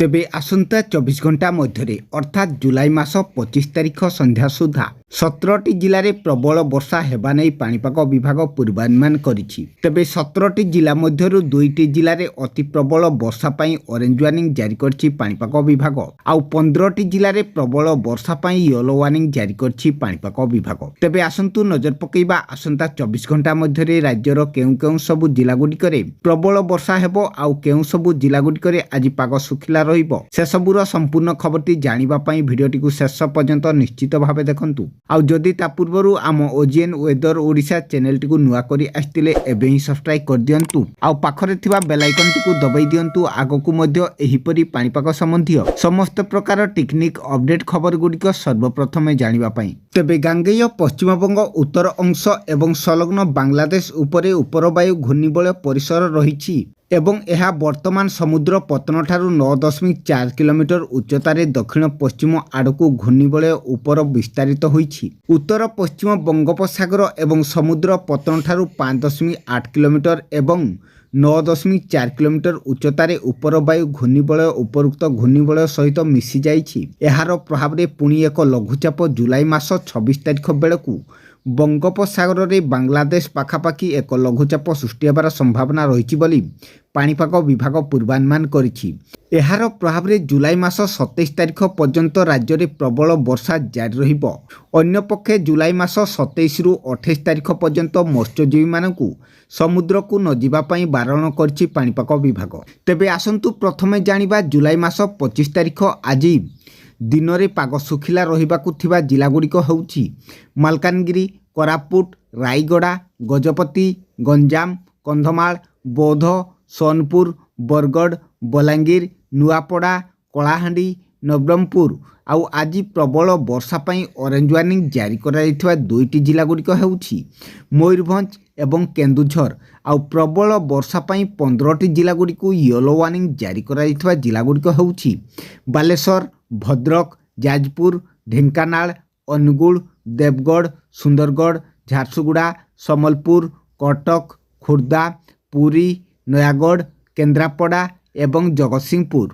तेबे आसंता 24 घंटा मध्य अर्थात जुलाई मास 25 तारिख संध्या सुधा 17टी जिले में प्रबल वर्षा हेबा नहीं पाणीपाग विभाग पूर्वानुमान करिछि। तेबे 17टी जिला मध्यरु 2टी जिले में अति प्रबल वर्षा पाई ऑरेंज वार्निंग जारी करछि पाणीपाग विभाग आउ 15टी जिले में प्रबल वर्षा पाई येलो वार्निंग जारी करछि पाणीपाग विभाग। तेबे आसंतु नजर पकेइबा आसंता 24 घंटा मध्य राज्यर केउ केउ सबु जिला गुड़िकरे प्रबल वर्षा हेबो आउ केउ सबु जिला गुड़िकरे आज पाग सुखिला रहिबो। से सबुर संपूर्ण खबरटी जानिबा पई भिडियोटी को शेष पर्यंत निश्चित भावे देखंतु। आउ जदि ता पूर्वरु आम ओजीएन वेदर ओडिशा चैनल टी को नुआ करी आस्तिले एबे ही सब्सक्राइब कर दियंतु आउ पाखरे थिबा बेल आइकन टी को दबाई दियंतु आगकु मध्य एहिपरि पाणीपाग संबंधी समस्त प्रकार टेक्निक अपडेट खबर गुडिक सर्वप्रथमे जानिबा पई। तेबे गांगेय पश्चिमबंग उत्तर अंश एवं संलग्न बांग्लादेश उपरे उपरवायु घूर्णिबलय परिसर रहिछि एवं यह वर्तमान समुद्र पतन ठारू 9.4 किलोमीटर उच्चतार दक्षिण पश्चिम आड़क घूर्णिबलय उपर विस्तारित होइछि। उत्तर पश्चिम बंगोपसागर एवं समुद्र पतन ठारू 5.8 किलोमीटर एवं 9.4 किलोमीटर उच्चतार उपर वायु घूर्णिबलय उपरुक्त घूर्णिबलय सहित मिसी जाइछि। एहार प्रभाव रे पुणी एक लघुचाप जुलाई मास 26 तारिख बेलकु बंगोपसागर रे बांग्लादेश पाखापाखि एक लघुचाप सृष्टि होबार संभावना रही बोली पाणीपाग विभाग पूर्वानुमान करिछि। एहार प्रभाव रे जुलाई मास 27 तारिख पर्यंत राज्य में प्रबल वर्षा जारी रहिबो। अन्य पक्षे जुलाई मास 27 रु 28 तारिख पर्यंत मत्स्यजीवी मानकु समुद्र को न जिबा पई बारण करिछि पाणीपाग विभाग। तेबे आसंतु प्रथमे जानिबा जुलाई मास 25 तारिख आज दिन में पाग सुखिला रहिबाकु थिबा जिला गुड़िक होउछि मालकानगिरी, कोरापुट, रायगड़ा, गजपति, गंजाम, कंधमाल, बौद्ध, सोनपुर, बरगढ़, बलांगीर, नुआपड़ा, कलाहांडी, नवरंगपुर आउ आज प्रबल वर्षा पाई ऑरेंज वार्निंग जारी कराइथिबा 2टी जिला गुड़िक होउछि मयूरभंज एवं केन्दुझर आउ प्रबल वर्षा पाई 15टी जिला गुड़िक येलो वार्निंग जारी कराइथिबा जिला गुड़िक होउछि बालेश्वर, भद्रक, जाजपुर, ढेंकानाल, अनुगुल, देवगढ़, सुंदरगढ़, झारसुगुड़ा, सम्बलपुर, कटक, खुर्दा, पुरी, नयागढ़, केन्द्रापड़ा एवं जगतसिंहपुर।